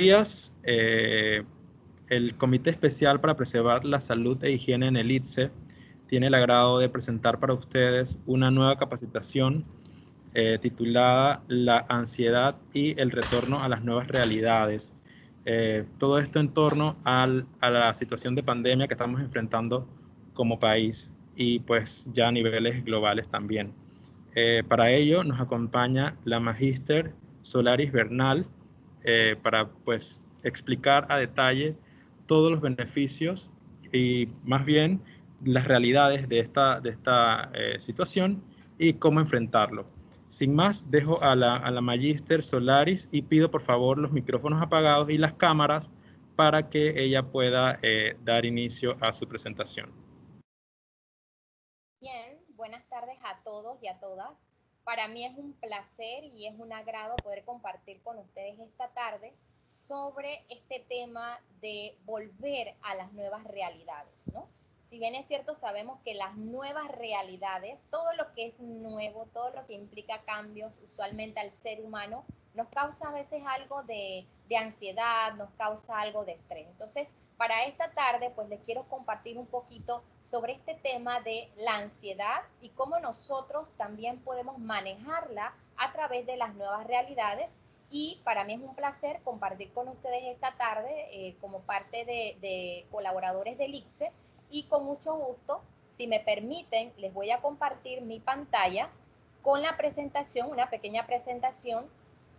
días. El Comité Especial para Preservar la Salud e Higiene en el ITSE tiene el agrado de presentar para ustedes una nueva capacitación titulada La ansiedad y el retorno a las nuevas realidades. Todo esto en torno a la situación de pandemia que estamos enfrentando como país y pues ya a niveles globales también. Para ello nos acompaña la Magíster Solaris Bernal para pues explicar a detalle todos los beneficios y más bien las realidades de esta situación y cómo enfrentarlo. Sin más, dejo a la Magíster Solaris y pido por favor los micrófonos apagados y las cámaras para que ella pueda dar inicio a su presentación. Bien, buenas tardes a todos y a todas. Para mí es un placer y es un agrado poder compartir con ustedes esta tarde sobre este tema de volver a las nuevas realidades, ¿no? Si bien es cierto, sabemos que las nuevas realidades, todo lo que es nuevo, todo lo que implica cambios usualmente al ser humano, nos causa a veces algo de ansiedad, nos causa algo de estrés. Entonces, para esta tarde, pues les quiero compartir un poquito sobre este tema de la ansiedad y cómo nosotros también podemos manejarla a través de las nuevas realidades. Y para mí es un placer compartir con ustedes esta tarde como parte de colaboradores del ICSE y con mucho gusto, si me permiten, les voy a compartir mi pantalla con la presentación, una pequeña presentación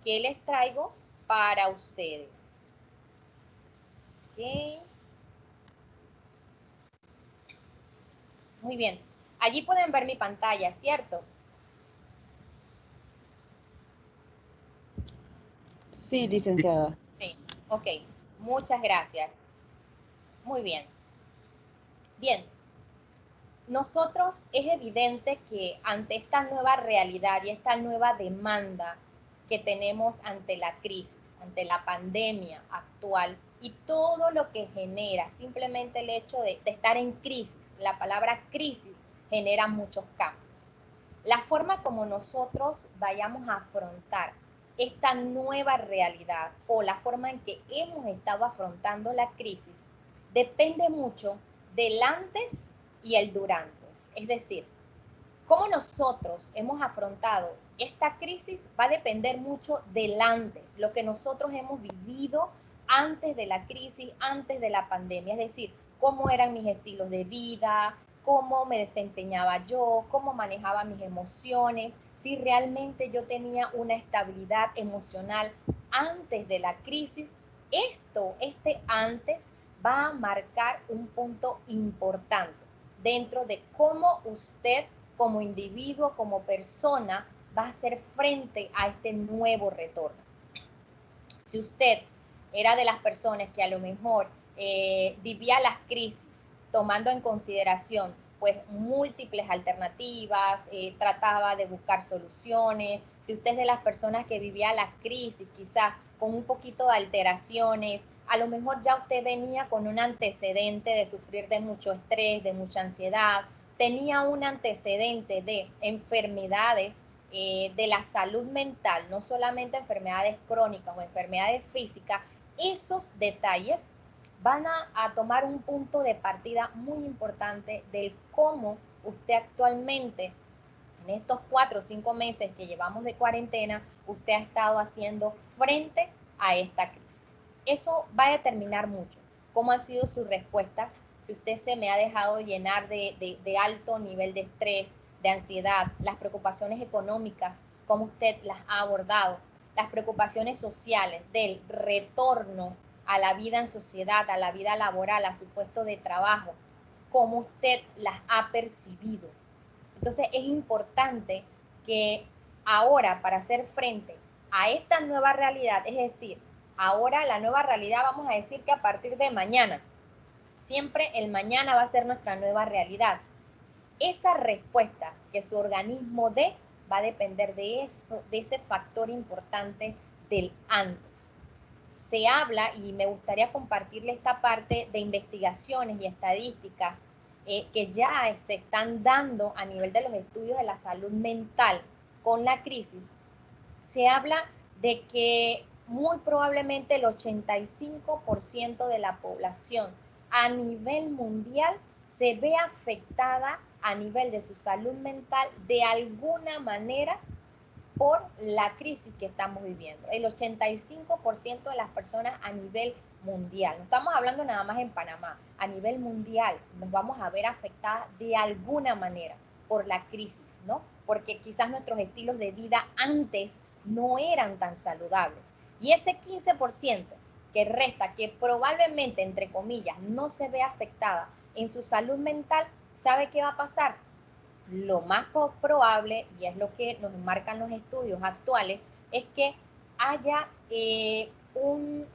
que les traigo para ustedes. Okay. Muy bien. Allí pueden ver mi pantalla, ¿cierto? Sí, licenciada. Sí, ok. Muchas gracias. Muy bien. Bien. Nosotros es evidente que ante esta nueva realidad y esta nueva demanda que tenemos ante la crisis, ante la pandemia actual y todo lo que genera, simplemente el hecho de estar en crisis, la palabra crisis genera muchos cambios. La forma como nosotros vayamos a afrontar esta nueva realidad o la forma en que hemos estado afrontando la crisis depende mucho del antes y el durante. Es decir, cómo nosotros hemos afrontado esta crisis va a depender mucho del antes, lo que nosotros hemos vivido antes de la crisis, antes de la pandemia. Es decir, cómo eran mis estilos de vida, cómo me desempeñaba yo, cómo manejaba mis emociones, si realmente yo tenía una estabilidad emocional antes de la crisis. Este antes va a marcar un punto importante dentro de cómo usted como individuo, como persona, va a hacer frente a este nuevo retorno. Si usted era de las personas que a lo mejor vivía las crisis tomando en consideración pues múltiples alternativas, trataba de buscar soluciones, si usted es de las personas que vivía la crisis quizás con un poquito de alteraciones, a lo mejor ya usted venía con un antecedente de sufrir de mucho estrés, de mucha ansiedad, tenía un antecedente de enfermedades de la salud mental, no solamente enfermedades crónicas o enfermedades físicas, esos detalles van a tomar un punto de partida muy importante del cómo usted actualmente, en estos 4 o 5 meses que llevamos de cuarentena, usted ha estado haciendo frente a esta crisis. Eso va a determinar mucho cómo han sido sus respuestas, si usted se me ha dejado llenar de alto nivel de estrés, de ansiedad, las preocupaciones económicas, cómo usted las ha abordado, las preocupaciones sociales del retorno a la vida en sociedad, a la vida laboral, a su puesto de trabajo, cómo usted las ha percibido. Entonces es importante que ahora, para hacer frente a esta nueva realidad, es decir, ahora la nueva realidad, vamos a decir que a partir de mañana, siempre el mañana va a ser nuestra nueva realidad. Esa respuesta que su organismo dé va a depender de eso, de ese factor importante del antes. Se habla, y me gustaría compartirle esta parte de investigaciones y estadísticas que ya se están dando a nivel de los estudios de la salud mental con la crisis. Se habla de que muy probablemente el 85% de la población a nivel mundial se ve afectada a nivel de su salud mental de alguna manera por la crisis que estamos viviendo. El 85% de las personas a nivel mundial, no estamos hablando nada más en Panamá, a nivel mundial nos vamos a ver afectadas de alguna manera por la crisis, ¿no? Porque quizás nuestros estilos de vida antes no eran tan saludables. Y ese 15% que resta, que probablemente, entre comillas, no se ve afectada en su salud mental, ¿sabe qué va a pasar? Lo más probable, y es lo que nos marcan los estudios actuales, es que haya un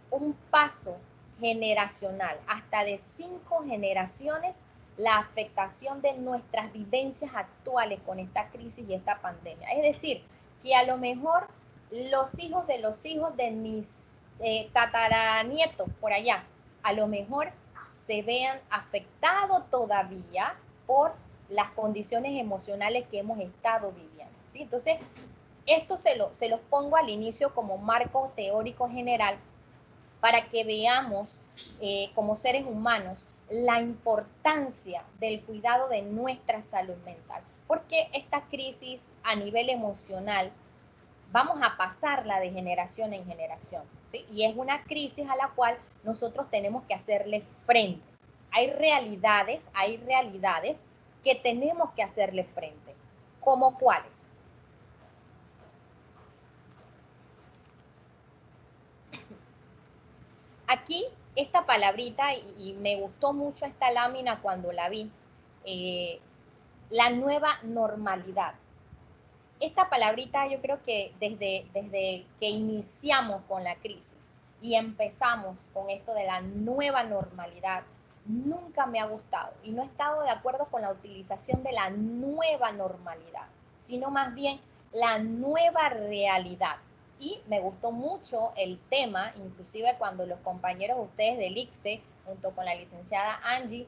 paso generacional, hasta de 5 generaciones, la afectación de nuestras vivencias actuales con esta crisis y esta pandemia. Es decir, que a lo mejor los hijos de mis tataranietos por allá, a lo mejor se vean afectados todavía por las condiciones emocionales que hemos estado viviendo, ¿sí? Entonces, esto se los pongo al inicio como marco teórico general para que veamos como seres humanos la importancia del cuidado de nuestra salud mental, porque esta crisis a nivel emocional vamos a pasarla de generación en generación, ¿sí? Y es una crisis a la cual nosotros tenemos que hacerle frente. Hay realidades que tenemos que hacerle frente. ¿Cómo cuáles? Aquí, esta palabrita, y me gustó mucho esta lámina cuando la vi, la nueva normalidad. Esta palabrita yo creo que desde que iniciamos con la crisis y empezamos con esto de la nueva normalidad, nunca me ha gustado y no he estado de acuerdo con la utilización de la nueva normalidad, sino más bien la nueva realidad. Y me gustó mucho el tema, inclusive cuando los compañeros de ustedes del ICSE, junto con la licenciada Angie,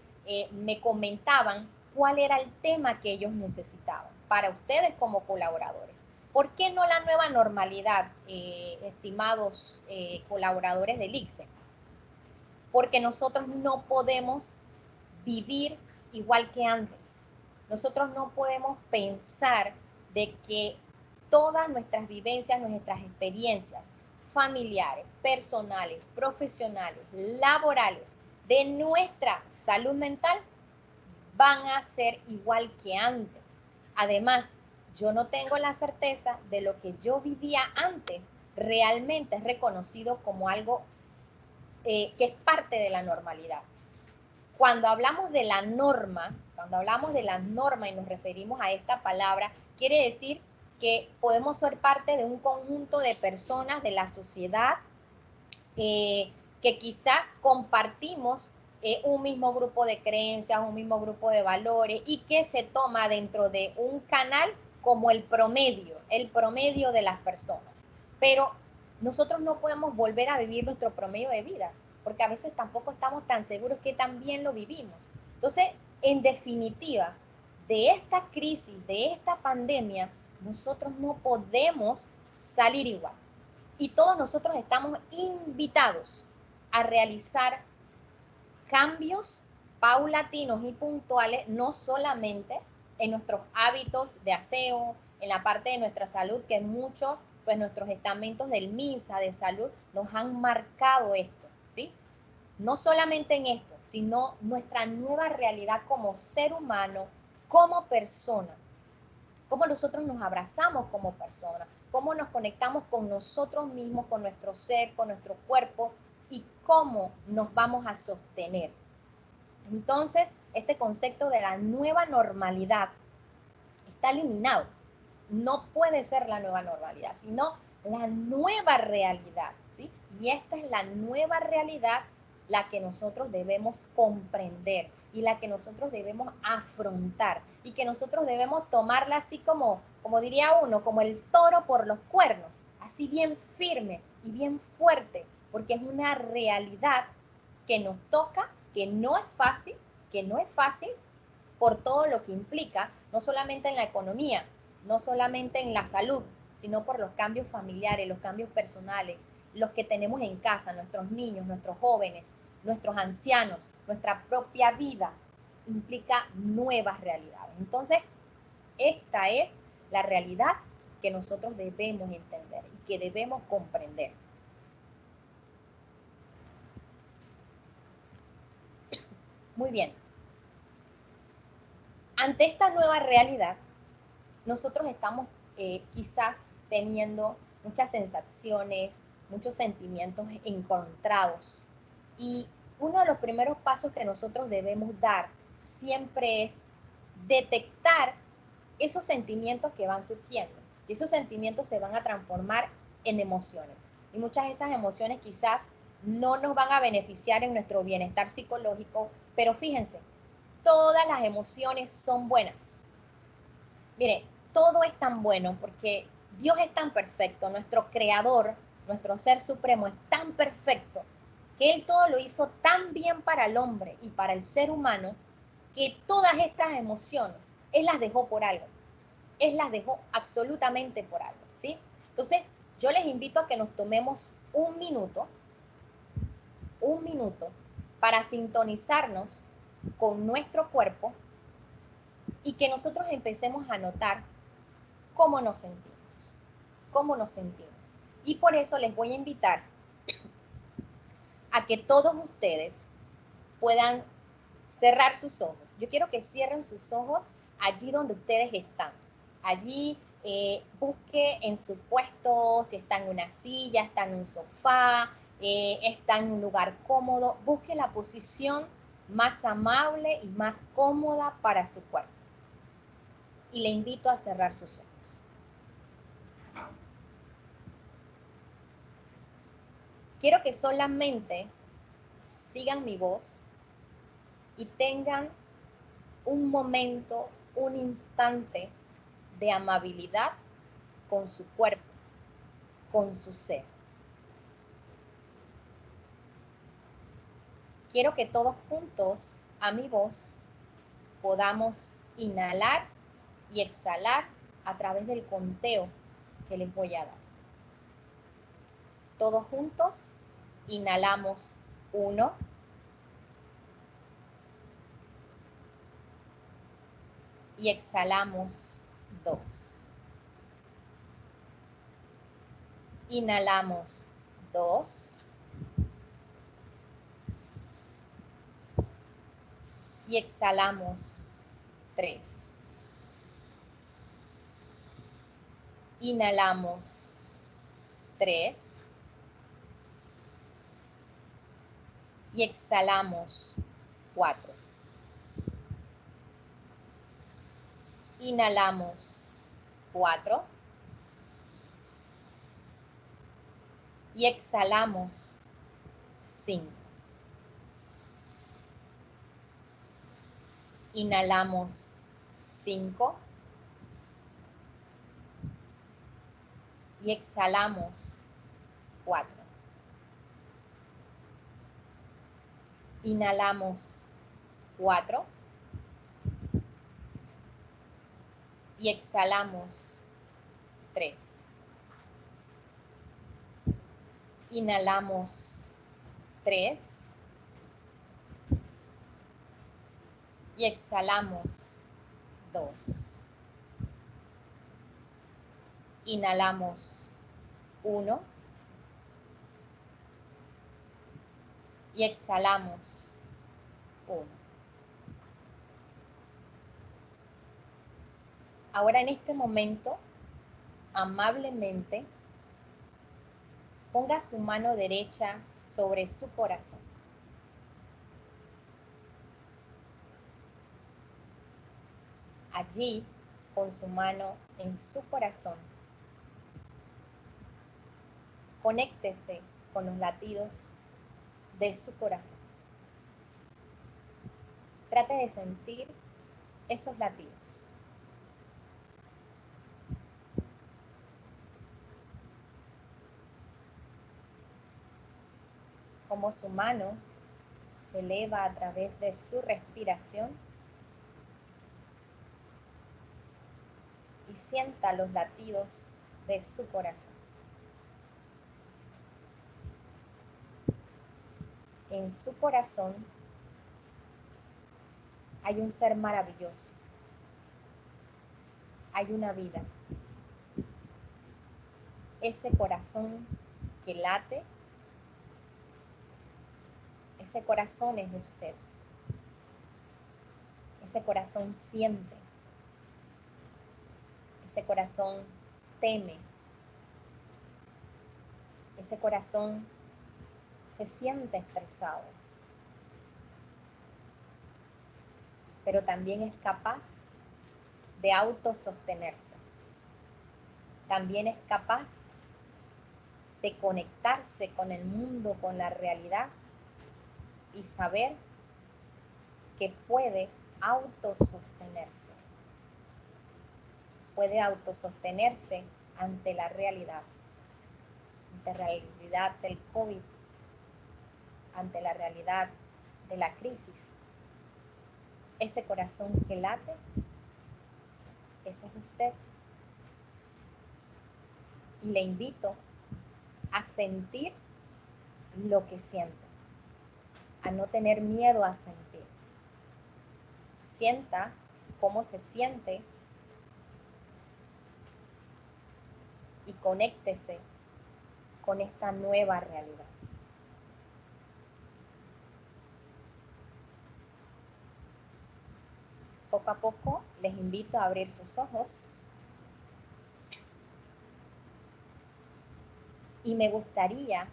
me comentaban cuál era el tema que ellos necesitaban para ustedes como colaboradores. ¿Por qué no la nueva normalidad, estimados colaboradores del ICSE? Porque nosotros no podemos vivir igual que antes. Nosotros no podemos pensar de que todas nuestras vivencias, nuestras experiencias familiares, personales, profesionales, laborales, de nuestra salud mental van a ser igual que antes. Además, yo no tengo la certeza de lo que yo vivía antes realmente es reconocido como algo que es parte de la normalidad. Cuando hablamos de la norma, y nos referimos a esta palabra, quiere decir que podemos ser parte de un conjunto de personas de la sociedad que quizás compartimos un mismo grupo de creencias, un mismo grupo de valores y que se toma dentro de un canal como el promedio de las personas. Pero nosotros no podemos volver a vivir nuestro promedio de vida, porque a veces tampoco estamos tan seguros que también lo vivimos. Entonces, en definitiva, de esta crisis, de esta pandemia, nosotros no podemos salir igual. Y todos nosotros estamos invitados a realizar cambios paulatinos y puntuales, no solamente en nuestros hábitos de aseo, en la parte de nuestra salud, que mucho, pues nuestros estamentos del MINSA de salud nos han marcado esto, ¿sí? No solamente en esto, sino nuestra nueva realidad como ser humano, como persona, cómo nosotros nos abrazamos como personas, cómo nos conectamos con nosotros mismos, con nuestro ser, con nuestro cuerpo y cómo nos vamos a sostener. Entonces, este concepto de la nueva normalidad está eliminado. No puede ser la nueva normalidad, sino la nueva realidad, ¿sí? Y esta es la nueva realidad la que nosotros debemos comprender y la que nosotros debemos afrontar y que nosotros debemos tomarla así como diría uno, como el toro por los cuernos, así bien firme y bien fuerte, porque es una realidad que nos toca, que no es fácil por todo lo que implica, no solamente en la economía, no solamente en la salud, sino por los cambios familiares, los cambios personales, los que tenemos en casa, nuestros niños, nuestros jóvenes, nuestros ancianos, nuestra propia vida, implica nuevas realidades. Entonces, esta es la realidad que nosotros debemos entender y que debemos comprender. Muy bien. Ante esta nueva realidad, nosotros estamos quizás teniendo muchas sensaciones, muchos sentimientos encontrados. Y uno de los primeros pasos que nosotros debemos dar siempre es detectar esos sentimientos que van surgiendo. Y esos sentimientos se van a transformar en emociones. Y muchas de esas emociones quizás no nos van a beneficiar en nuestro bienestar psicológico, pero fíjense, todas las emociones son buenas. Mire, todo es tan bueno porque Dios es tan perfecto, nuestro creador, nuestro ser supremo es tan perfecto que Él todo lo hizo tan bien para el hombre y para el ser humano que todas estas emociones, Él las dejó por algo. Él las dejó absolutamente por algo, ¿sí? Entonces, yo les invito a que nos tomemos un minuto para sintonizarnos con nuestro cuerpo y que nosotros empecemos a notar cómo nos sentimos, cómo nos sentimos. Y por eso les voy a invitar a que todos ustedes puedan cerrar sus ojos. Yo quiero que cierren sus ojos allí donde ustedes están. Allí busque en su puesto, si está en una silla, está en un sofá, está en un lugar cómodo, busque la posición más amable y más cómoda para su cuerpo. Y le invito a cerrar sus ojos. Quiero que solamente sigan mi voz y tengan un momento, un instante de amabilidad con su cuerpo, con su ser. Quiero que todos juntos, a mi voz, podamos inhalar y exhalar a través del conteo que les voy a dar. Todos juntos, inhalamos 1, y exhalamos 2. Inhalamos 2 y exhalamos 3. Inhalamos 3 y exhalamos 4. Inhalamos 4 y exhalamos 5. Inhalamos 5 y exhalamos 4. Inhalamos 4 y exhalamos 3. Inhalamos 3 y exhalamos 2. Inhalamos 1 y exhalamos 1. Ahora en este momento, amablemente, ponga su mano derecha sobre su corazón. Allí, con su mano en su corazón, conéctese con los latidos de su corazón. Trate de sentir esos latidos. Cómo su mano se eleva a través de su respiración y sienta los latidos de su corazón. en su corazón hay un ser maravilloso, hay una vida. Ese corazón que late, ese corazón es usted. Ese corazón siente, ese corazón teme, ese corazón se siente estresado, pero también es capaz de autosostenerse. También es capaz de conectarse con el mundo, con la realidad y saber que puede autosostenerse. Puede autosostenerse ante la realidad del COVID, ante la realidad de la crisis. Ese corazón que late, ese es usted. Y le invito a sentir lo que siente, a no tener miedo a sentir. Sienta cómo se siente y conéctese con esta nueva realidad. Poco a poco les invito a abrir sus ojos y me gustaría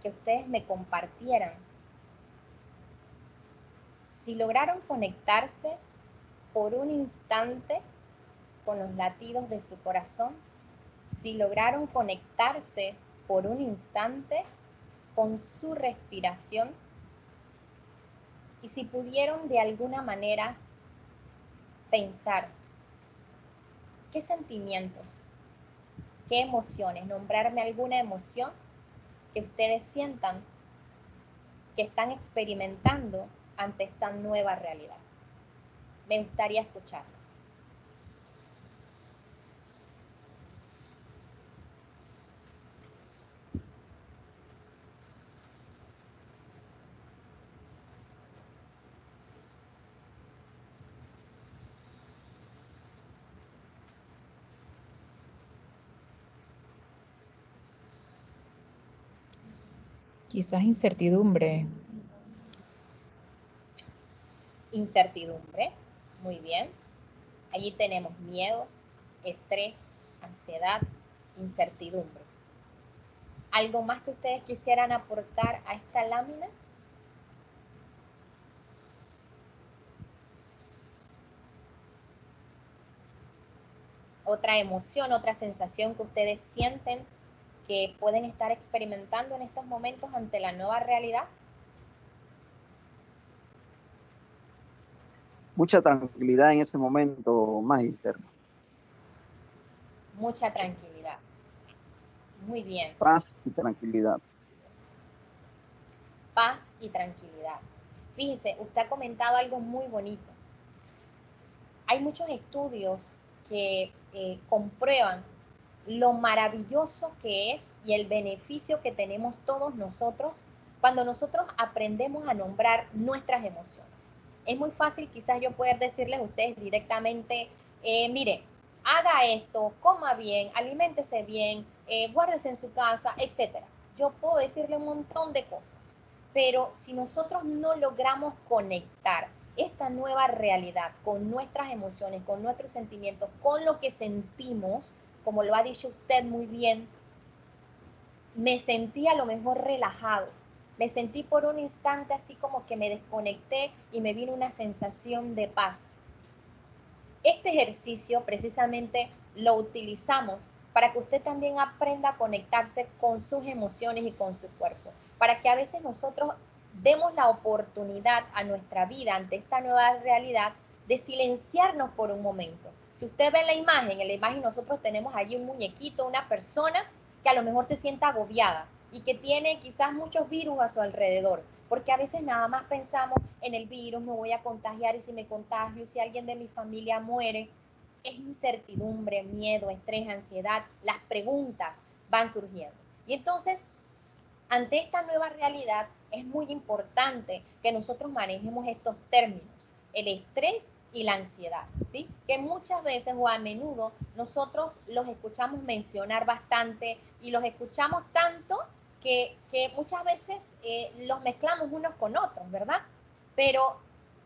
que ustedes me compartieran si lograron conectarse por un instante con los latidos de su corazón, si lograron conectarse por un instante con su respiración y si pudieron de alguna manera pensar qué sentimientos, qué emociones, nombrarme alguna emoción que ustedes sientan que están experimentando ante esta nueva realidad. Me gustaría escucharlas. Quizás incertidumbre. Incertidumbre, muy bien. Allí tenemos miedo, estrés, ansiedad, incertidumbre. ¿Algo más que ustedes quisieran aportar a esta lámina? Otra emoción, otra sensación que ustedes sienten que pueden estar experimentando en estos momentos ante la nueva realidad. Mucha tranquilidad en ese momento, Magister. Mucha tranquilidad. Muy bien. Paz y tranquilidad. Paz y tranquilidad. Fíjese, usted ha comentado algo muy bonito. Hay muchos estudios que comprueban lo maravilloso que es y el beneficio que tenemos todos nosotros cuando nosotros aprendemos a nombrar nuestras emociones. Es muy fácil quizás yo poder decirles a ustedes directamente, mire, haga esto, coma bien, aliméntese bien, guárdese en su casa, etc. Yo puedo decirle un montón de cosas, pero si nosotros no logramos conectar esta nueva realidad con nuestras emociones, con nuestros sentimientos, con lo que sentimos, como lo ha dicho usted muy bien, me sentí a lo mejor relajado, me sentí por un instante así como que me desconecté y me vino una sensación de paz. Este ejercicio precisamente lo utilizamos para que usted también aprenda a conectarse con sus emociones y con su cuerpo, para que a veces nosotros demos la oportunidad a nuestra vida ante esta nueva realidad de silenciarnos por un momento. Si usted ve en la imagen nosotros tenemos allí un muñequito, una persona que a lo mejor se sienta agobiada y que tiene quizás muchos virus a su alrededor, porque a veces nada más pensamos en el virus, me voy a contagiar y si me contagio, si alguien de mi familia muere, es incertidumbre, miedo, estrés, ansiedad, las preguntas van surgiendo. Y entonces ante esta nueva realidad es muy importante que nosotros manejemos estos términos, el estrés y la ansiedad, ¿sí? Que muchas veces o a menudo nosotros los escuchamos mencionar bastante y los escuchamos tanto que muchas veces los mezclamos unos con otros, ¿verdad? Pero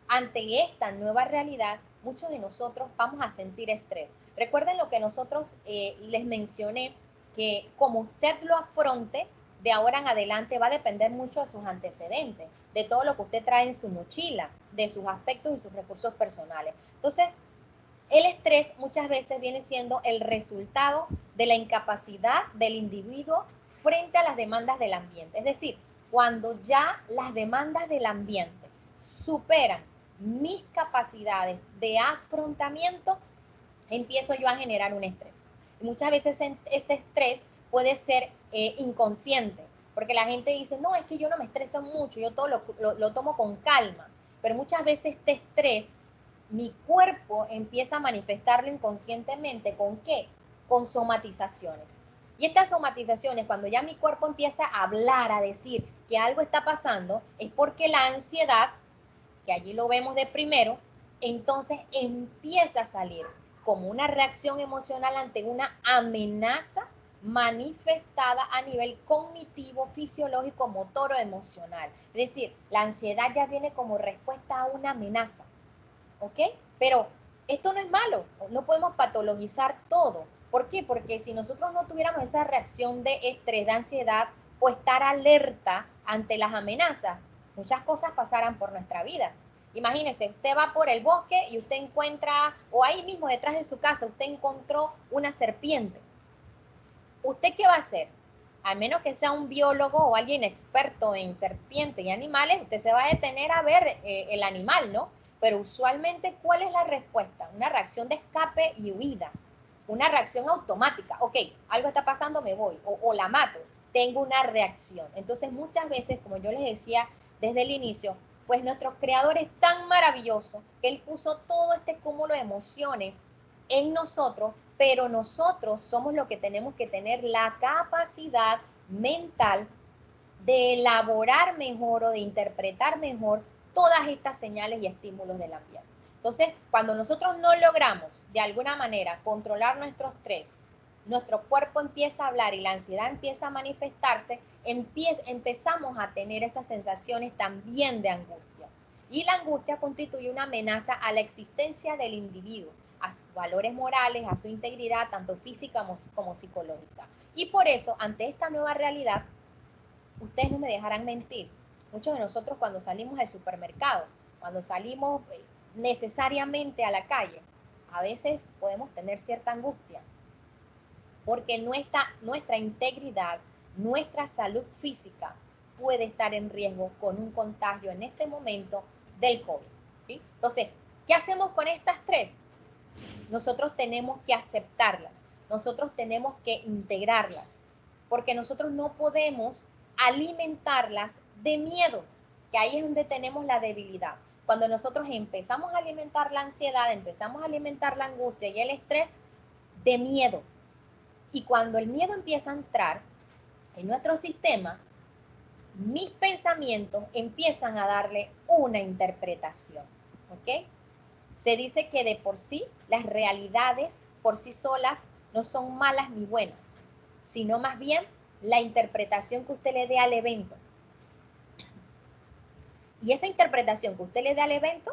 ante esta nueva realidad, muchos de nosotros vamos a sentir estrés. Recuerden lo que nosotros les mencioné, que como usted lo afronte, de ahora en adelante va a depender mucho de sus antecedentes, de todo lo que usted trae en su mochila, de sus aspectos y sus recursos personales. Entonces, el estrés muchas veces viene siendo el resultado de la incapacidad del individuo frente a las demandas del ambiente. Es decir, cuando ya las demandas del ambiente superan mis capacidades de afrontamiento, empiezo yo a generar un estrés. Y muchas veces este estrés puede ser inconsciente, porque la gente dice, no, es que yo no me estreso mucho, yo todo lo tomo con calma, pero muchas veces este estrés, mi cuerpo empieza a manifestarlo inconscientemente, ¿con qué? Con somatizaciones. Y estas somatizaciones, cuando ya mi cuerpo empieza a hablar, a decir que algo está pasando, es porque la ansiedad, que allí lo vemos de primero, entonces empieza a salir como una reacción emocional ante una amenaza manifestada a nivel cognitivo, fisiológico, motor o emocional. Es decir, la ansiedad ya viene como respuesta a una amenaza, ¿ok? Pero esto no es malo, no podemos patologizar todo. ¿Por qué? Porque si nosotros no tuviéramos esa reacción de estrés, de ansiedad o estar alerta ante las amenazas, muchas cosas pasarán por nuestra vida. Imagínese, usted va por el bosque y usted encuentra, o ahí mismo detrás de su casa, usted encontró una serpiente. ¿Usted qué va a hacer? Al menos que sea un biólogo o alguien experto en serpientes y animales, usted se va a detener a ver el animal, ¿no? Pero usualmente, ¿cuál es la respuesta? Una reacción de escape y huida. Una reacción automática. Ok, algo está pasando, me voy. O la mato. Tengo una reacción. Entonces, muchas veces, como yo les decía desde el inicio, pues nuestro creador es tan maravilloso que él puso todo este cúmulo de emociones en nosotros, pero nosotros somos los que tenemos que tener la capacidad mental de elaborar mejor o de interpretar mejor todas estas señales y estímulos del ambiente. Entonces, cuando nosotros no logramos de alguna manera controlar nuestro estrés, nuestro cuerpo empieza a hablar y la ansiedad empieza a manifestarse, empezamos a tener esas sensaciones también de angustia. Y la angustia constituye una amenaza a la existencia del individuo, a sus valores morales, a su integridad, tanto física como psicológica. Y por eso, ante esta nueva realidad, ustedes no me dejarán mentir. Muchos de nosotros cuando salimos al supermercado, cuando salimos necesariamente a la calle, a veces podemos tener cierta angustia, porque nuestra integridad, nuestra salud física puede estar en riesgo con un contagio en este momento del COVID, ¿sí? Entonces, ¿qué hacemos con estas tres? Nosotros tenemos que aceptarlas, nosotros tenemos que integrarlas, porque nosotros no podemos alimentarlas de miedo, que ahí es donde tenemos la debilidad. Cuando nosotros empezamos a alimentar la ansiedad, empezamos a alimentar la angustia y el estrés de miedo. Y cuando el miedo empieza a entrar en nuestro sistema, mis pensamientos empiezan a darle una interpretación, ¿ok? Se dice que de por sí las realidades por sí solas no son malas ni buenas, sino más bien la interpretación que usted le dé al evento. Y esa interpretación que usted le dé al evento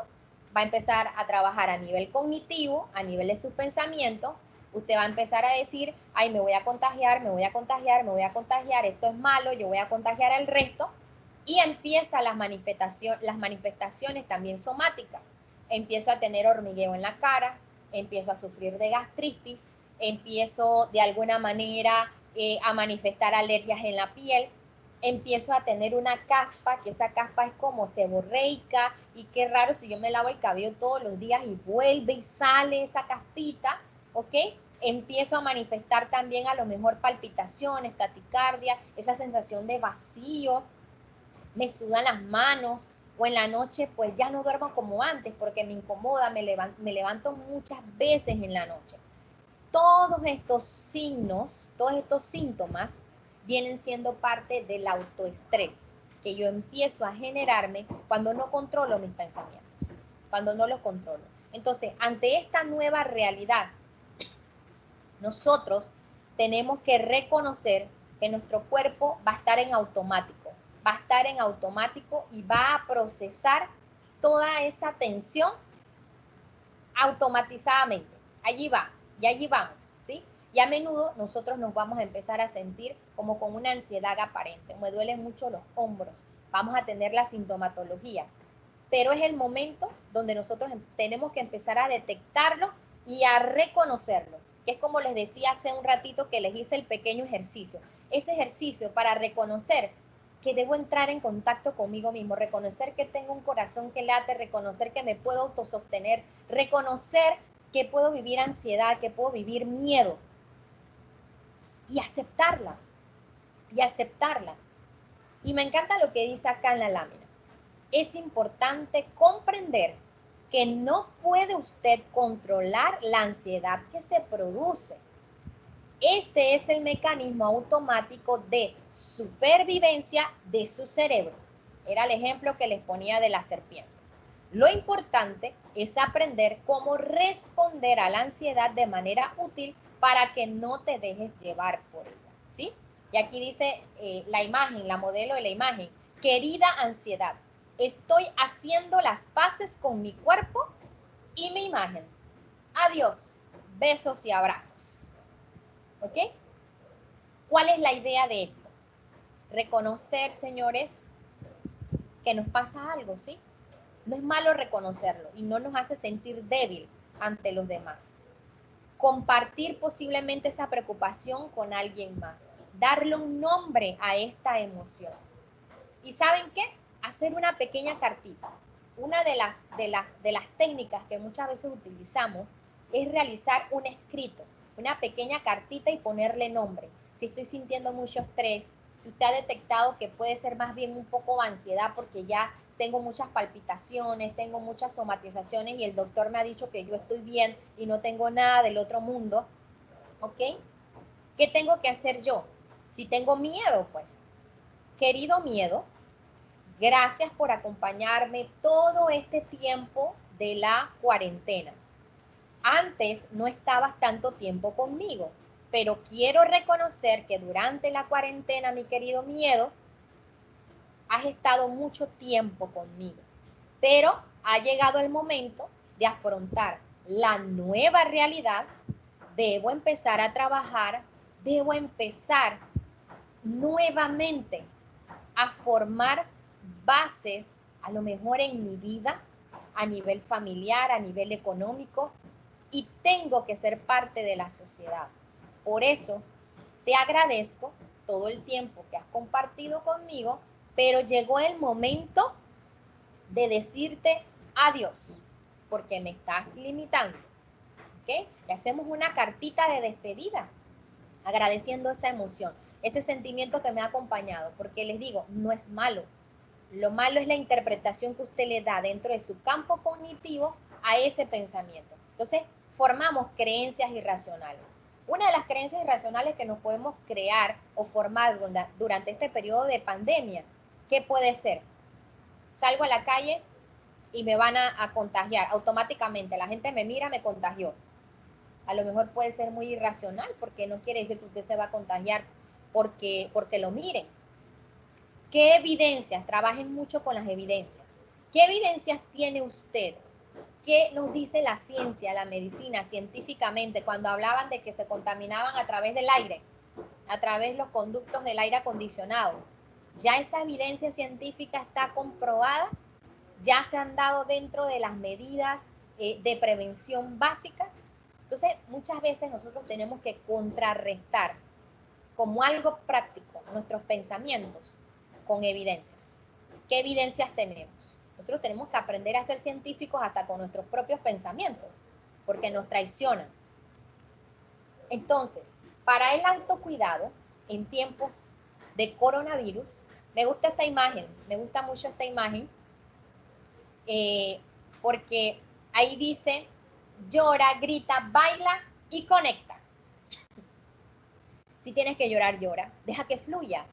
va a empezar a trabajar a nivel cognitivo, a nivel de sus pensamientos. Usted va a empezar a decir, ay, me voy a contagiar, me voy a contagiar, me voy a contagiar, esto es malo, yo voy a contagiar al resto. Y empiezan las manifestaciones también somáticas. Empiezo a tener hormigueo en la cara, empiezo a sufrir de gastritis, empiezo de alguna manera a manifestar alergias en la piel, empiezo a tener una caspa, que esa caspa es como seborreica, y qué raro si yo me lavo el cabello todos los días y vuelve y sale esa caspita, ¿ok? Empiezo a manifestar también a lo mejor palpitaciones, taquicardia, esa sensación de vacío, me sudan las manos, o en la noche pues ya no duermo como antes porque me incomoda, me levanto muchas veces en la noche. Todos estos signos, todos estos síntomas vienen siendo parte del autoestrés que yo empiezo a generarme cuando no controlo mis pensamientos, cuando no los controlo. Entonces, ante esta nueva realidad, nosotros tenemos que reconocer que nuestro cuerpo va a estar en automático, y va a procesar toda esa tensión automatizadamente. Allí va, y allí vamos, ¿sí? Y a menudo nosotros nos vamos a empezar a sentir como con una ansiedad aparente. Me duelen mucho los hombros, vamos a tener la sintomatología. Pero es el momento donde nosotros tenemos que empezar a detectarlo y a reconocerlo, que es como les decía hace un ratito que les hice el pequeño ejercicio. Ese ejercicio para reconocer que debo entrar en contacto conmigo mismo, reconocer que tengo un corazón que late, reconocer que me puedo autosostener, reconocer que puedo vivir ansiedad, que puedo vivir miedo y aceptarla, Y me encanta lo que dice acá en la lámina. Es importante comprender que no puede usted controlar la ansiedad que se produce. Este es el mecanismo automático de supervivencia de su cerebro. Era el ejemplo que les ponía de la serpiente. Lo importante es aprender cómo responder a la ansiedad de manera útil para que no te dejes llevar por ella, ¿sí? Y aquí dice la imagen, la modelo de la imagen. Querida ansiedad, estoy haciendo las paces con mi cuerpo y mi imagen. Adiós, besos y abrazos. ¿Ok? ¿Cuál es la idea de esto? Reconocer, señores, que nos pasa algo, ¿sí? No es malo reconocerlo y no nos hace sentir débil ante los demás. Compartir posiblemente esa preocupación con alguien más. Darle un nombre a esta emoción. ¿Y saben qué? Hacer una pequeña cartita. Una de las técnicas que muchas veces utilizamos es realizar un escrito, una pequeña cartita y ponerle nombre. Si estoy sintiendo mucho estrés, si usted ha detectado que puede ser más bien un poco ansiedad porque ya tengo muchas palpitaciones, tengo muchas somatizaciones y el doctor me ha dicho que yo estoy bien y no tengo nada del otro mundo, ¿ok? ¿Qué tengo que hacer yo? Si tengo miedo, pues, querido miedo, gracias por acompañarme todo este tiempo de la cuarentena. Antes no estabas tanto tiempo conmigo, pero quiero reconocer que durante la cuarentena, mi querido miedo, has estado mucho tiempo conmigo. Pero ha llegado el momento de afrontar la nueva realidad. Debo empezar a trabajar, debo empezar nuevamente a formar bases, a lo mejor en mi vida, a nivel familiar, a nivel económico, y tengo que ser parte de la sociedad. Por eso te agradezco todo el tiempo que has compartido conmigo, pero llegó el momento de decirte adiós, porque me estás limitando. ¿Ok? Le hacemos una cartita de despedida, agradeciendo esa emoción, ese sentimiento que me ha acompañado, porque les digo, no es malo. Lo malo es la interpretación que usted le da dentro de su campo cognitivo a ese pensamiento. Entonces, formamos creencias irracionales. Una de las creencias irracionales que nos podemos crear o formar durante este periodo de pandemia, ¿qué puede ser? Salgo a la calle y me van a contagiar automáticamente. La gente me mira, me contagió. A lo mejor puede ser muy irracional porque no quiere decir que usted se va a contagiar porque lo miren. ¿Qué evidencias? Trabajen mucho con las evidencias. ¿Qué evidencias tiene usted? ¿Qué nos dice la ciencia, la medicina, científicamente, cuando hablaban de que se contaminaban a través del aire, a través de los conductos del aire acondicionado? Ya esa evidencia científica está comprobada, ya se han dado dentro de las medidas de prevención básicas. Entonces, muchas veces nosotros tenemos que contrarrestar como algo práctico nuestros pensamientos con evidencias. ¿Qué evidencias tenemos? Nosotros tenemos que aprender a ser científicos hasta con nuestros propios pensamientos, porque nos traicionan. Entonces, para el autocuidado en tiempos de coronavirus, me gusta esa imagen, me gusta mucho esta imagen, porque ahí dice, llora, grita, baila y conecta. Si tienes que llorar, llora. Deja que fluya.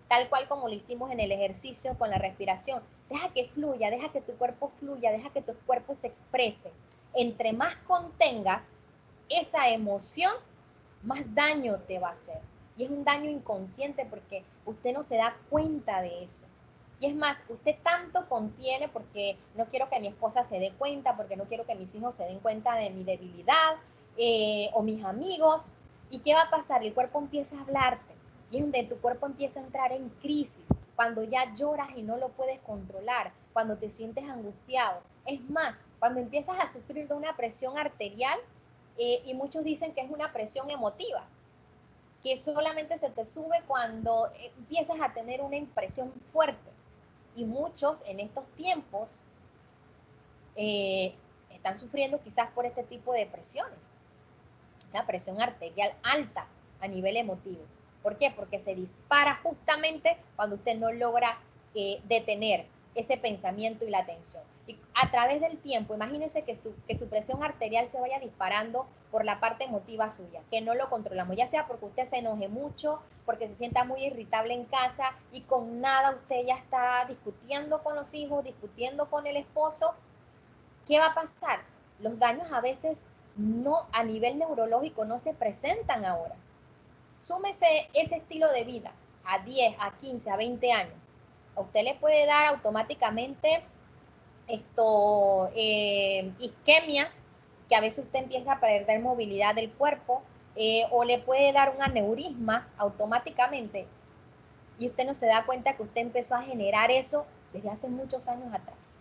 Tal cual como lo hicimos en el ejercicio con la respiración. Deja que fluya, deja que tu cuerpo fluya, deja que tu cuerpo se exprese. Entre más contengas esa emoción, más daño te va a hacer. Y es un daño inconsciente porque usted no se da cuenta de eso. Y es más, usted tanto contiene porque no quiero que mi esposa se dé cuenta, porque no quiero que mis hijos se den cuenta de mi debilidad, o mis amigos. ¿Y qué va a pasar? El cuerpo empieza a hablarte. Y es donde tu cuerpo empieza a entrar en crisis, cuando ya lloras y no lo puedes controlar, cuando te sientes angustiado. Es más, cuando empiezas a sufrir de una presión arterial, y muchos dicen que es una presión emotiva, que solamente se te sube cuando empiezas a tener una impresión fuerte. Y muchos en estos tiempos están sufriendo quizás por este tipo de presiones. La presión arterial alta a nivel emotivo. ¿Por qué? Porque se dispara justamente cuando usted no logra detener ese pensamiento y la tensión. Y a través del tiempo, imagínense que su presión arterial se vaya disparando por la parte emotiva suya, que no lo controlamos, ya sea porque usted se enoje mucho, porque se sienta muy irritable en casa y con nada usted ya está discutiendo con los hijos, discutiendo con el esposo. ¿Qué va a pasar? Los daños a veces no, a nivel neurológico no se presentan ahora. Súmese ese estilo de vida a 10, a 15, a 20 años. A usted le puede dar automáticamente isquemias, que a veces usted empieza a perder movilidad del cuerpo, o le puede dar un aneurisma automáticamente, y usted no se da cuenta que usted empezó a generar eso desde hace muchos años atrás.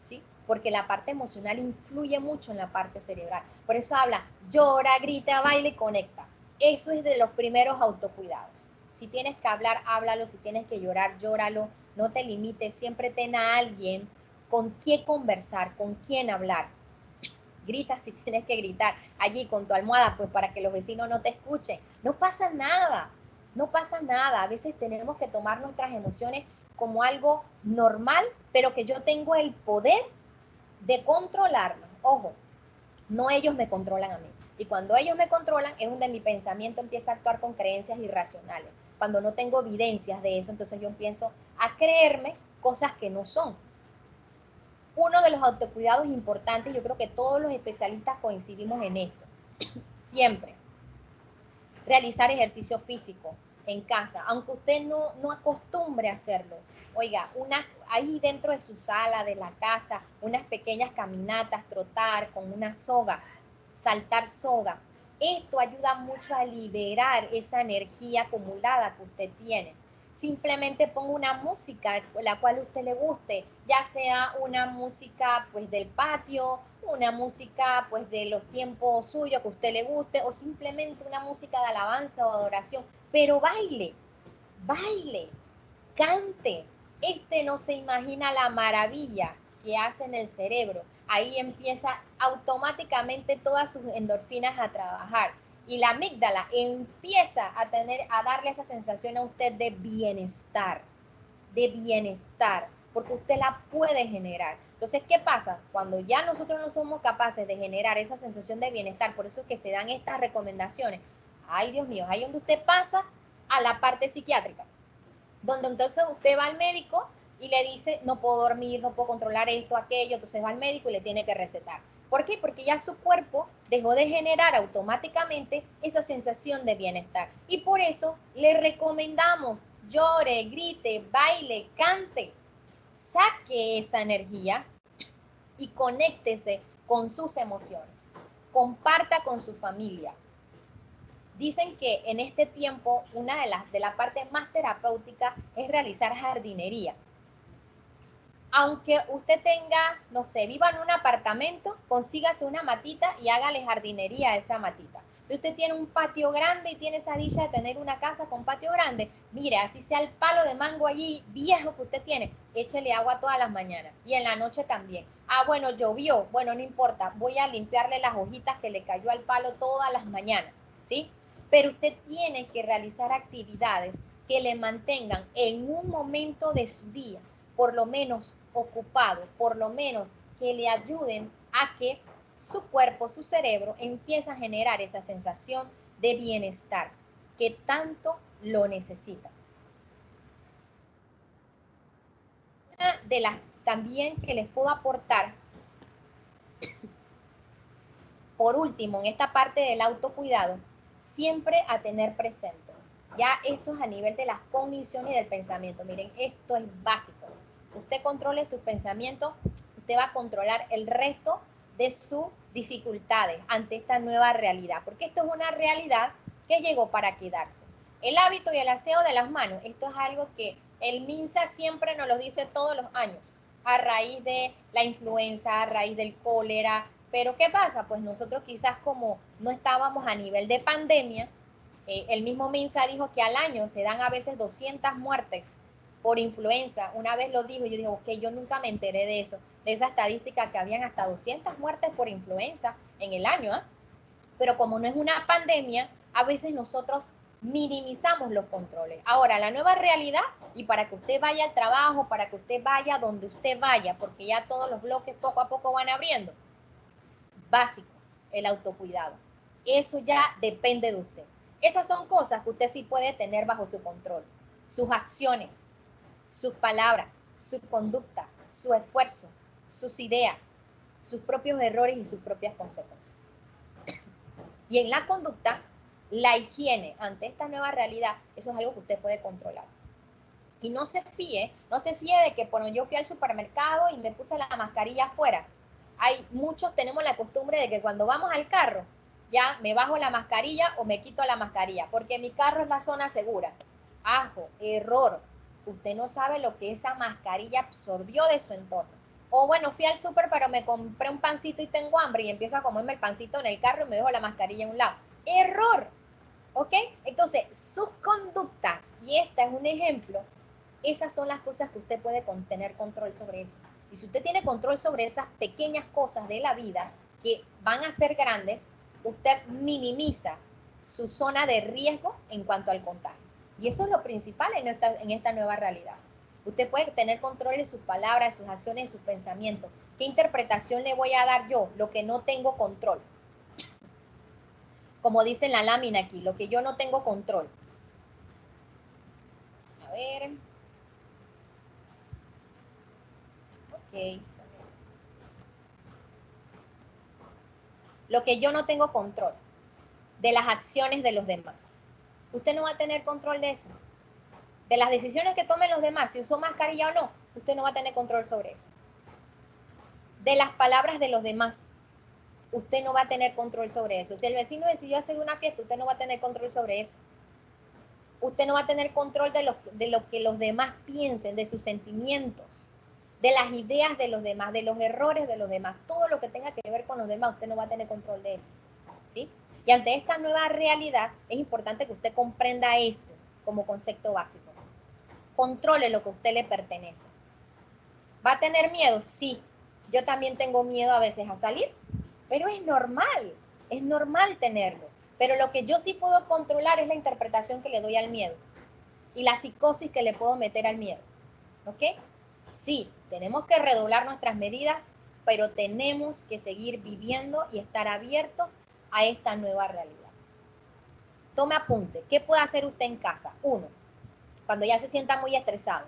¿Sí? Porque la parte emocional influye mucho en la parte cerebral. Por eso habla, llora, grita, baila y conecta. Eso es de los primeros autocuidados. Si tienes que hablar, háblalo. Si tienes que llorar, llóralo. No te limites. Siempre ten a alguien con quien conversar, con quien hablar. Grita si tienes que gritar allí con tu almohada, pues para que los vecinos no te escuchen. No pasa nada. No pasa nada. A veces tenemos que tomar nuestras emociones como algo normal, pero que yo tengo el poder de controlarlo. Ojo, no ellos me controlan a mí. Y cuando ellos me controlan es donde mi pensamiento empieza a actuar con creencias irracionales. Cuando no tengo evidencias de eso, entonces yo empiezo a creerme cosas que no son. Uno de los autocuidados importantes, yo creo que todos los especialistas coincidimos en esto, siempre, realizar ejercicio físico en casa, aunque usted no acostumbre a hacerlo. Oiga, ahí dentro de su sala, de la casa, unas pequeñas caminatas, trotar con una soga, saltar soga. Esto ayuda mucho a liberar esa energía acumulada que usted tiene. Simplemente ponga una música la cual a usted le guste, ya sea una música pues del patio, una música pues de los tiempos suyos que a usted le guste, o simplemente una música de alabanza o adoración, pero baile, baile, cante. No se imagina la maravilla que hace en el cerebro. Ahí empieza automáticamente todas sus endorfinas a trabajar. Y la amígdala empieza a darle esa sensación a usted de bienestar, porque usted la puede generar. Entonces, ¿qué pasa? Cuando ya nosotros no somos capaces de generar esa sensación de bienestar, por eso es que se dan estas recomendaciones. Ay, Dios mío, ahí donde usted pasa a la parte psiquiátrica, donde entonces usted va al médico y le dice, no puedo dormir, no puedo controlar esto, aquello, entonces va al médico y le tiene que recetar. ¿Por qué? Porque ya su cuerpo dejó de generar automáticamente esa sensación de bienestar. Y por eso le recomendamos, llore, grite, baile, cante, saque esa energía y conéctese con sus emociones. Comparta con su familia. Dicen que en este tiempo una de las partes más terapéuticas es realizar jardinería. Aunque usted tenga, no sé, viva en un apartamento, consígase una matita y hágale jardinería a esa matita. Si usted tiene un patio grande y tiene esa dicha de tener una casa con patio grande, mire, así sea el palo de mango allí viejo que usted tiene, échele agua todas las mañanas y en la noche también. Ah, bueno, llovió, bueno, no importa, voy a limpiarle las hojitas que le cayó al palo todas las mañanas, ¿sí? Pero usted tiene que realizar actividades que le mantengan en un momento de su día, por lo menos ocupado, por lo menos que le ayuden a que su cuerpo, su cerebro empiece a generar esa sensación de bienestar. que tanto lo necesitan. Una de las también que les puedo aportar, por último, en esta parte del autocuidado, siempre a tener presente. Ya esto es a nivel de las cogniciones y del pensamiento. Miren, esto es básico. Usted controle sus pensamientos, usted va a controlar el resto de sus dificultades ante esta nueva realidad, porque esto es una realidad que llegó para quedarse. El hábito y el aseo de las manos, esto es algo que el MINSA siempre nos lo dice todos los años, a raíz de la influenza, a raíz del cólera. Pero ¿qué pasa? Pues nosotros quizás como no estábamos a nivel de pandemia, el mismo MINSA dijo que al año se dan a veces 200 muertes por influenza. Una vez lo dijo, yo dije, ok, yo nunca me enteré de eso, de esa estadística que habían hasta 200 muertes por influenza en el año, ¿eh? Pero como no es una pandemia, a veces nosotros minimizamos los controles. Ahora, la nueva realidad, y para que usted vaya al trabajo, para que usted vaya donde usted vaya, porque ya todos los bloques poco a poco van abriendo, básico, el autocuidado. Eso ya depende de usted. Esas son cosas que usted sí puede tener bajo su control. Sus acciones, sus palabras, su conducta, su esfuerzo, sus ideas, sus propios errores y sus propias consecuencias. Y en la conducta, la higiene ante esta nueva realidad, eso es algo que usted puede controlar. Y no se fíe de que, bueno, yo fui al supermercado y me puse la mascarilla afuera. Muchos tenemos la costumbre de que cuando vamos al carro, ya me bajo la mascarilla o me quito la mascarilla, porque mi carro es la zona segura. Ajo, error. Usted no sabe lo que esa mascarilla absorbió de su entorno. O bueno, fui al súper, pero me compré un pancito y tengo hambre y empiezo a comerme el pancito en el carro y me dejo la mascarilla a un lado. Error. ¿Ok? Entonces, sus conductas, y este es un ejemplo, esas son las cosas que usted puede tener control sobre eso. Y si usted tiene control sobre esas pequeñas cosas de la vida que van a ser grandes, usted minimiza su zona de riesgo en cuanto al contagio. Y eso es lo principal en esta nueva realidad. Usted puede tener control de sus palabras, de sus acciones, de sus pensamientos. ¿Qué interpretación le voy a dar yo? Lo que no tengo control. Como dice en la lámina aquí, lo que yo no tengo control. A ver. Ok. Lo que yo no tengo control de las acciones de los demás. Usted no va a tener control de eso. De las decisiones que tomen los demás, si usó mascarilla o no, usted no va a tener control sobre eso. De las palabras de los demás, usted no va a tener control sobre eso. Si el vecino decidió hacer una fiesta, usted no va a tener control sobre eso. Usted no va a tener control de lo que los demás piensen, de sus sentimientos, de las ideas de los demás, de los errores de los demás. Todo lo que tenga que ver con los demás, usted no va a tener control de eso. ¿Sí? Y ante esta nueva realidad, es importante que usted comprenda esto como concepto básico. Controle lo que a usted le pertenece. ¿Va a tener miedo? Sí. Yo también tengo miedo a veces a salir, pero es normal tenerlo. Pero lo que yo sí puedo controlar es la interpretación que le doy al miedo y la psicosis que le puedo meter al miedo. ¿Ok? Sí, tenemos que redoblar nuestras medidas, pero tenemos que seguir viviendo y estar abiertos a esta nueva realidad. Tome apunte. ¿Qué puede hacer usted en casa? 1, cuando ya se sienta muy estresado.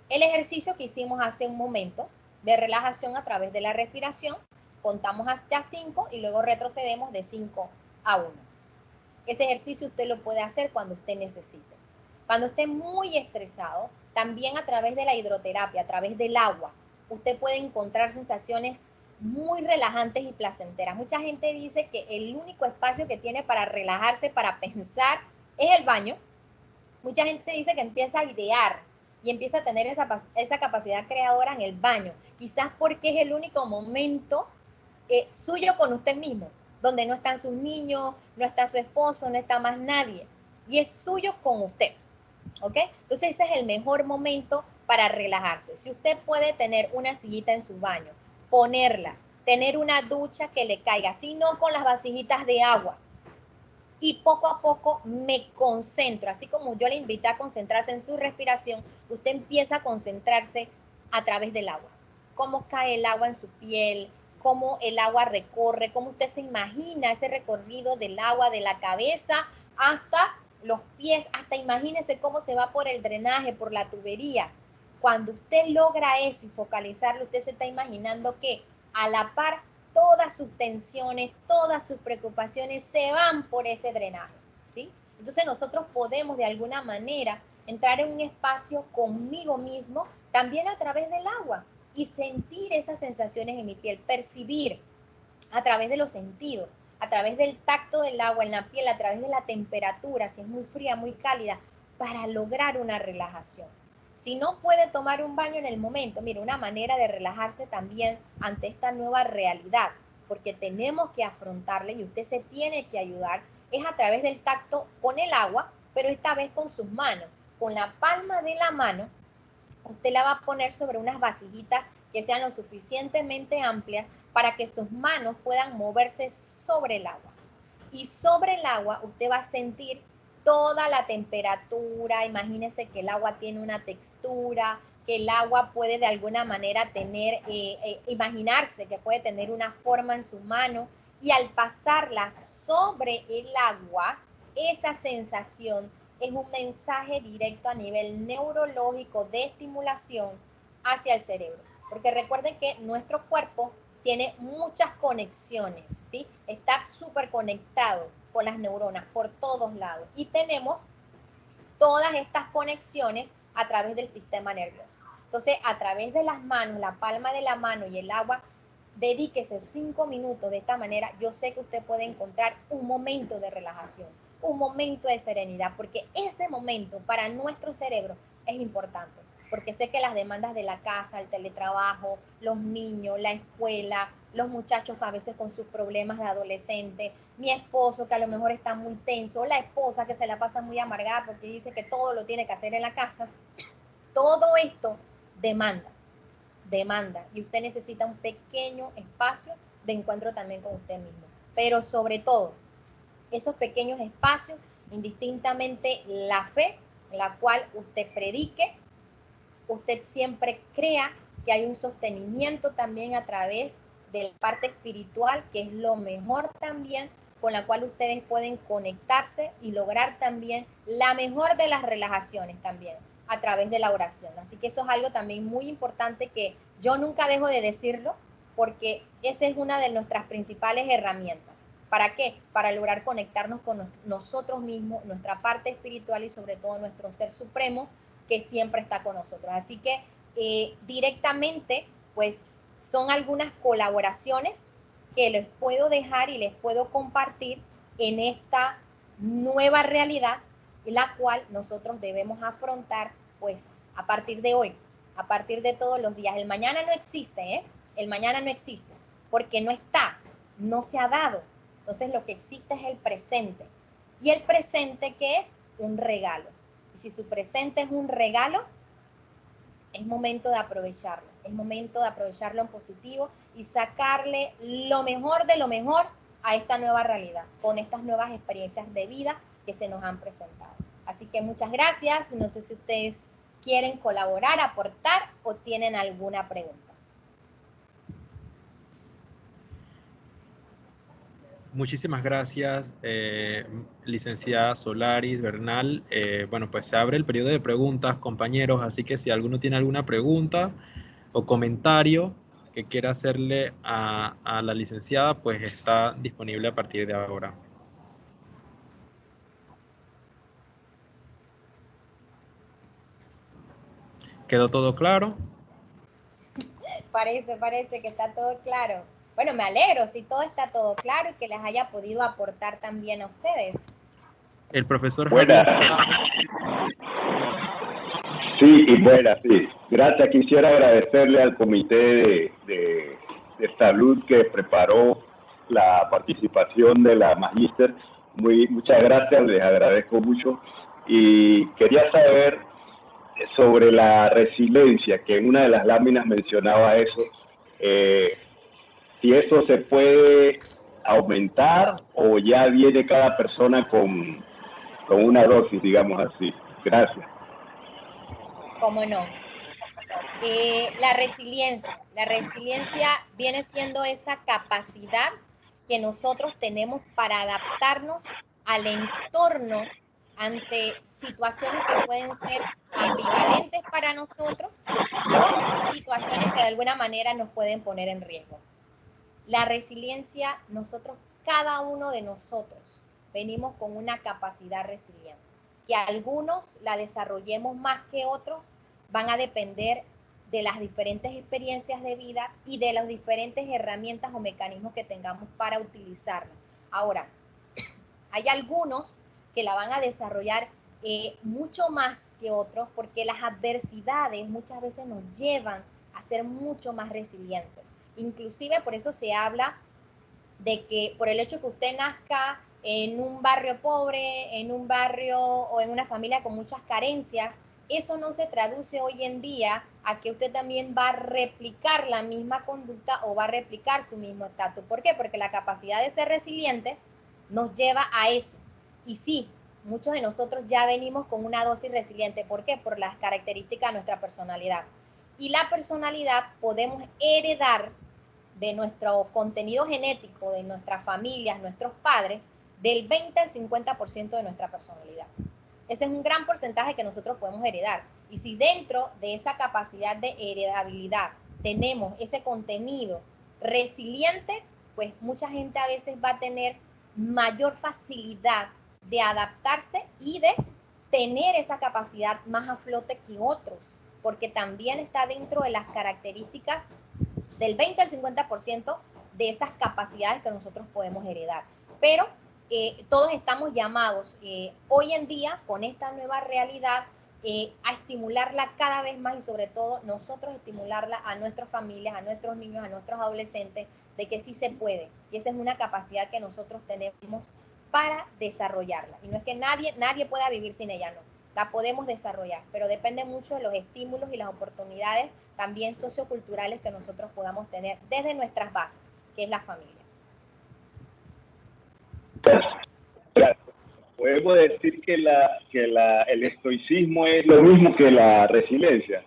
El ejercicio que hicimos hace un momento de relajación a través de la respiración, contamos hasta 5 y luego retrocedemos de 5 a 1. Ese ejercicio usted lo puede hacer cuando usted necesite. Cuando esté muy estresado, también a través de la hidroterapia, a través del agua, usted puede encontrar sensaciones muy relajantes y placenteras. Mucha gente dice que el único espacio que tiene para relajarse, para pensar, es el baño. Mucha gente dice que empieza a idear y empieza a tener esa capacidad creadora en el baño. Quizás porque es el único momento suyo con usted mismo, donde no están sus niños, no está su esposo, no está más nadie. Y es suyo con usted. ¿Ok? Entonces ese es el mejor momento para relajarse. Si usted puede tener una sillita en su baño, ponerla, tener una ducha que le caiga, si no con las vasijitas de agua. Y poco a poco me concentro, así como yo le invité a concentrarse en su respiración, usted empieza a concentrarse a través del agua. Cómo cae el agua en su piel, cómo el agua recorre, cómo usted se imagina ese recorrido del agua de la cabeza hasta los pies, hasta imagínese cómo se va por el drenaje, por la tubería. Cuando usted logra eso y focalizarlo, usted se está imaginando que a la par todas sus tensiones, todas sus preocupaciones se van por ese drenaje, ¿sí? Entonces nosotros podemos de alguna manera entrar en un espacio conmigo mismo, también a través del agua, y sentir esas sensaciones en mi piel, percibir a través de los sentidos, a través del tacto del agua en la piel, a través de la temperatura, si es muy fría, muy cálida, para lograr una relajación. Si no puede tomar un baño en el momento, mire, una manera de relajarse también ante esta nueva realidad, porque tenemos que afrontarla y usted se tiene que ayudar, es a través del tacto con el agua, pero esta vez con sus manos. Con la palma de la mano, usted la va a poner sobre unas vasijitas que sean lo suficientemente amplias para que sus manos puedan moverse sobre el agua. Y sobre el agua usted va a sentir toda la temperatura. Imagínese que el agua tiene una textura, que el agua puede de alguna manera tener, imaginarse que puede tener una forma en su mano, y al pasarla sobre el agua, esa sensación es un mensaje directo a nivel neurológico de estimulación hacia el cerebro. Porque recuerden que nuestro cuerpo tiene muchas conexiones, ¿sí? Está súper conectado con las neuronas por todos lados. Y tenemos todas estas conexiones a través del sistema nervioso. Entonces, a través de las manos, la palma de la mano y el agua, dedíquese 5 minutos de esta manera. Yo sé que usted puede encontrar un momento de relajación, un momento de serenidad, porque ese momento para nuestro cerebro es importante, porque sé que las demandas de la casa, el teletrabajo, los niños, la escuela, los muchachos a veces con sus problemas de adolescente, mi esposo que a lo mejor está muy tenso, la esposa que se la pasa muy amargada porque dice que todo lo tiene que hacer en la casa, todo esto demanda, y usted necesita un pequeño espacio de encuentro también con usted mismo. Pero sobre todo, esos pequeños espacios, indistintamente la fe, la cual usted predique, usted siempre crea que hay un sostenimiento también a través de la parte espiritual, que es lo mejor también con la cual ustedes pueden conectarse y lograr también la mejor de las relajaciones también a través de la oración. Así que eso es algo también muy importante que yo nunca dejo de decirlo, porque esa es una de nuestras principales herramientas. ¿Para qué? Para lograr conectarnos con nosotros mismos, nuestra parte espiritual y sobre todo nuestro ser supremo, que siempre está con nosotros. Así que directamente, pues son algunas colaboraciones que les puedo dejar y les puedo compartir en esta nueva realidad, la cual nosotros debemos afrontar, pues, a partir de hoy, a partir de todos los días. El mañana no existe, ¿eh? El mañana no existe, porque no está, no se ha dado. Entonces, lo que existe es el presente. ¿Y el presente qué es? Un regalo. Y si su presente es un regalo, es momento de aprovecharlo. Es momento de aprovecharlo en positivo y sacarle lo mejor de lo mejor a esta nueva realidad, con estas nuevas experiencias de vida que se nos han presentado. Así que muchas gracias. No sé si ustedes quieren colaborar, aportar o tienen alguna pregunta. Muchísimas gracias, licenciada Solaris Bernal. Bueno, pues se abre el periodo de preguntas, compañeros, así que si alguno tiene alguna pregunta o comentario que quiera hacerle a la licenciada, pues está disponible a partir de ahora. ¿Quedó todo claro? Parece que está todo claro. Bueno, me alegro si todo está todo claro y que les haya podido aportar también a ustedes. El profesor Buenas. Javier. Sí, y buenas, sí. Gracias. Quisiera agradecerle al Comité de Salud que preparó la participación de la magíster. Muchas gracias, les agradezco mucho. Y quería saber sobre la resiliencia, que en una de las láminas mencionaba eso, si eso se puede aumentar o ya viene cada persona con una dosis, digamos así. Gracias. ¿Cómo no? La resiliencia viene siendo esa capacidad que nosotros tenemos para adaptarnos al entorno ante situaciones que pueden ser ambivalentes para nosotros o situaciones que de alguna manera nos pueden poner en riesgo. La resiliencia, cada uno de nosotros, venimos con una capacidad resiliente. Que algunos la desarrollemos más que otros van a depender de las diferentes experiencias de vida y de las diferentes herramientas o mecanismos que tengamos para utilizarla. Ahora, hay algunos que la van a desarrollar mucho más que otros porque las adversidades muchas veces nos llevan a ser mucho más resilientes. Inclusive por eso se habla de que por el hecho que usted nazca en un barrio pobre, en un barrio o en una familia con muchas carencias, eso no se traduce hoy en día a que usted también va a replicar la misma conducta o va a replicar su mismo estatus. ¿Por qué? Porque la capacidad de ser resilientes nos lleva a eso. Y sí, muchos de nosotros ya venimos con una dosis resiliente. ¿Por qué? Por las características de nuestra personalidad. Y la personalidad podemos heredar de nuestro contenido genético, de nuestras familias, nuestros padres, del 20 al 50% de nuestra personalidad. Ese es un gran porcentaje que nosotros podemos heredar. Y si dentro de esa capacidad de heredabilidad tenemos ese contenido resiliente, pues mucha gente a veces va a tener mayor facilidad de adaptarse y de tener esa capacidad más a flote que otros, porque también está dentro de las características del 20 al 50% de esas capacidades que nosotros podemos heredar. Pero todos estamos llamados hoy en día, con esta nueva realidad, a estimularla cada vez más y sobre todo nosotros estimularla a nuestras familias, a nuestros niños, a nuestros adolescentes, de que sí se puede. Y esa es una capacidad que nosotros tenemos para desarrollarla. Y no es que nadie pueda vivir sin ella, no. La podemos desarrollar, pero depende mucho de los estímulos y las oportunidades también socioculturales que nosotros podamos tener desde nuestras bases, que es la familia. Podemos decir que el estoicismo es lo mismo que la resiliencia.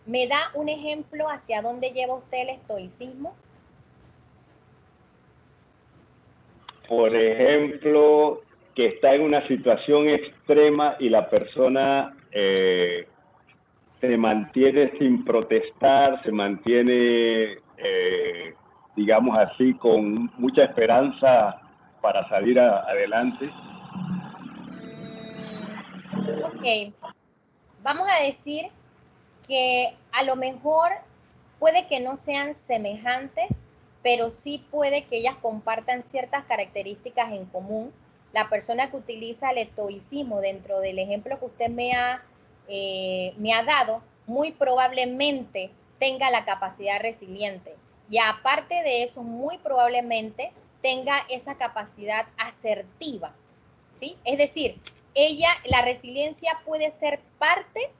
¿Me da un ejemplo hacia dónde lleva usted el estoicismo? Por ejemplo, que está en una situación extrema y la persona se mantiene sin protestar, se mantiene, digamos así, con mucha esperanza para salir adelante. Ok, vamos a decir que a lo mejor puede que no sean semejantes, pero sí puede que ellas compartan ciertas características en común. La persona que utiliza el estoicismo dentro del ejemplo que usted me ha dado, muy probablemente tenga la capacidad resiliente. Y aparte de eso, muy probablemente tenga esa capacidad asertiva, ¿sí? Es decir, la resiliencia puede ser parte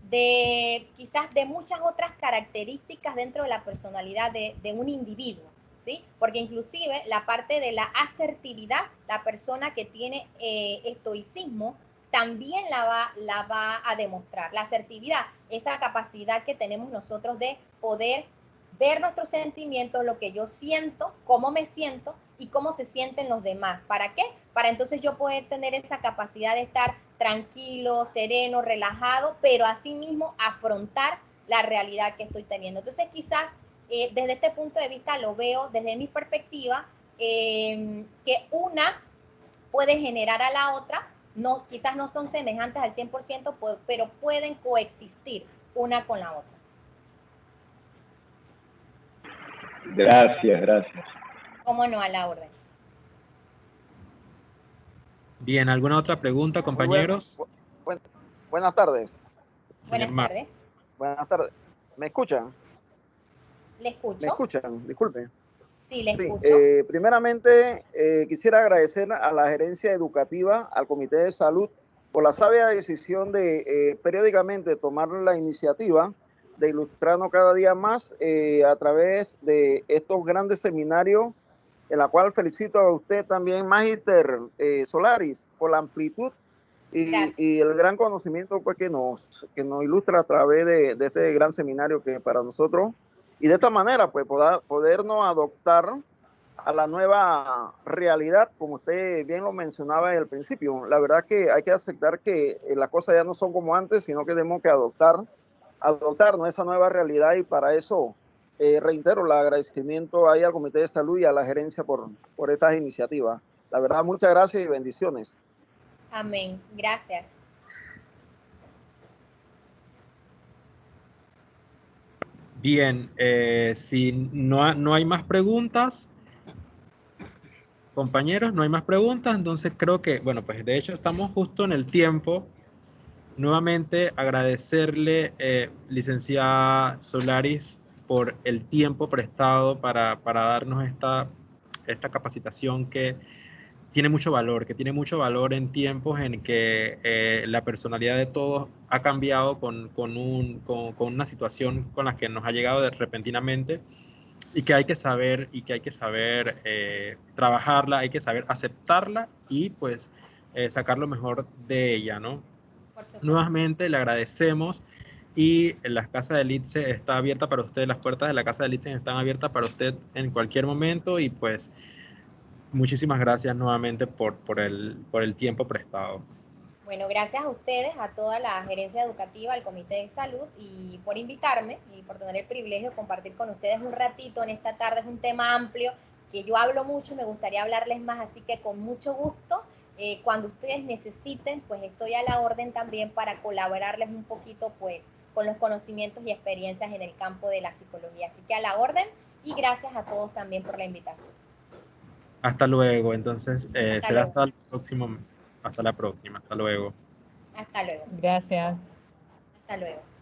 de quizás de muchas otras características dentro de la personalidad de un individuo, ¿sí? Porque inclusive la parte de la asertividad, la persona que tiene estoicismo, también la va a demostrar. La asertividad, esa capacidad que tenemos nosotros de poder ver nuestros sentimientos, lo que yo siento, cómo me siento y cómo se sienten los demás. ¿Para qué? Para entonces yo poder tener esa capacidad de estar tranquilo, sereno, relajado, pero asimismo afrontar la realidad que estoy teniendo. Entonces quizás desde este punto de vista lo veo desde mi perspectiva, que una puede generar a la otra, no, quizás no son semejantes al 100%, pero pueden coexistir una con la otra. Gracias. ¿Cómo no? A la orden. Bien, ¿alguna otra pregunta, compañeros? Buenas tardes. Buenas tardes. Buenas tardes. ¿Me escuchan? ¿Le escucho? ¿Me escuchan? Disculpe. Sí, le escucho. Primeramente, quisiera agradecer a la gerencia educativa, al Comité de Salud, por la sabia decisión de periódicamente tomar la iniciativa de ilustrarnos cada día más a través de estos grandes seminarios, en la cual felicito a usted también, Magister Solaris, por la amplitud y el gran conocimiento pues, que nos ilustra a través de este gran seminario que para nosotros, y de esta manera pues podernos adoptar a la nueva realidad, como usted bien lo mencionaba en el principio. La verdad que hay que aceptar que las cosas ya no son como antes, sino que tenemos que adoptarnos esa nueva realidad, y para eso reitero el agradecimiento ahí al Comité de Salud y a la gerencia por estas iniciativas. La verdad, muchas gracias y bendiciones. Amén. Gracias. Bien, si no hay más preguntas, compañeros, no hay más preguntas, entonces creo que, bueno, pues de hecho estamos justo en el tiempo. Nuevamente agradecerle, licenciada Solaris, por el tiempo prestado para darnos esta capacitación que tiene mucho valor, en tiempos en que la personalidad de todos ha cambiado con una situación con la que nos ha llegado repentinamente, y que hay que saber, trabajarla, hay que saber aceptarla y pues sacar lo mejor de ella, ¿no? Por supuesto. Nuevamente le agradecemos, y la Casa del ITSE está abierta para usted, las puertas de la Casa del ITSE están abiertas para usted en cualquier momento, y pues muchísimas gracias nuevamente por el tiempo prestado. Bueno, gracias a ustedes, a toda la gerencia educativa, al Comité de Salud, y por invitarme y por tener el privilegio de compartir con ustedes un ratito en esta tarde. Es un tema amplio que yo hablo mucho, me gustaría hablarles más, así que con mucho gusto, cuando ustedes necesiten, pues estoy a la orden también para colaborarles un poquito pues con los conocimientos y experiencias en el campo de la psicología. Así que a la orden, y gracias a todos también por la invitación. Hasta luego, entonces Hasta será luego. hasta la próxima, hasta luego. Hasta luego. Gracias. Hasta luego.